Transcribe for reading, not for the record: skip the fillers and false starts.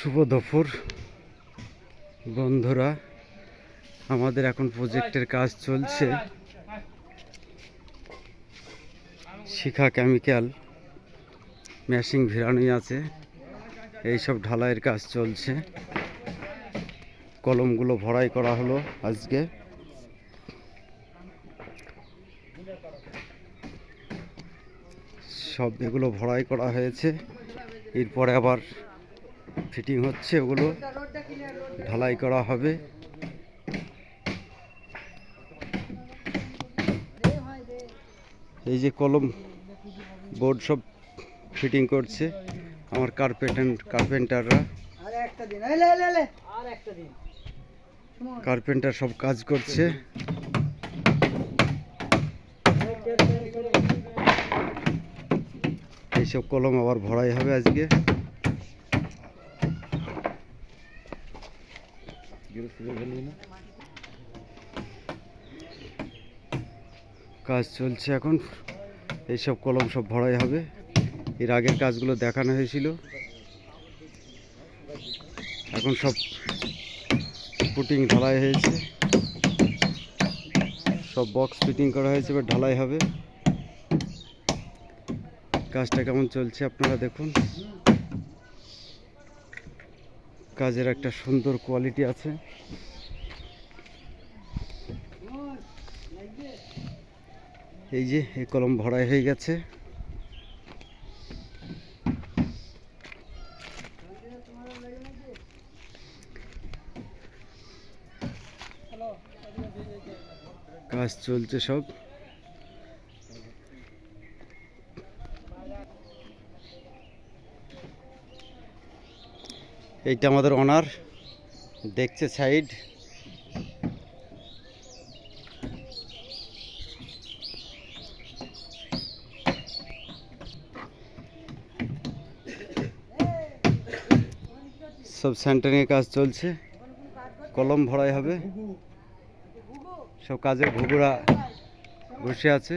শুভ দুপুর বন্ধুরা, আমাদের এখন প্রজেক্টের কাজ চলছে। শিখা কেমিক্যাল মেশিন ভিড়ানোই আছে, এইসব ঢালাইয়ের কাজ চলছে। কলমগুলো ভরাই করা হলো আজকে। সব এগুলো ভরাই করা হয়েছে, এরপরে আবার ফিটিং হচ্ছে, ওগুলো ঢালাই করা হবে। এই যে কলম বোর্ড সব ফিটিং করছে আমার কার্পেন্টাররা। কার্পেন্টার সব কাজ করছে। এইসব কলম আবার ভরাই হবে আজকে। কাজ চলছে এখন, এইসব কলম সব ভরাই হবে। এর আগের কাজগুলো দেখানো হয়েছিল, এখন সব পুটিং ঢালাই হয়েছে, সব বক্স ফিটিং করা হয়েছে, এবার ঢালাই হবে। কাজটা কেমন চলছে আপনারা দেখুন। কাজের একটা সুন্দর কোয়ালিটি আছে। এই যে এই কলম ভরাই হয়ে গেছে। কাজ চলছে সব। এইটা আমাদের ওনার দেখছে সাইড। সব সেন্টারিংয়ের কাজ চলছে, কলম ভরাই হবে। সব কাজে ঘুঘুরা বসে আছে।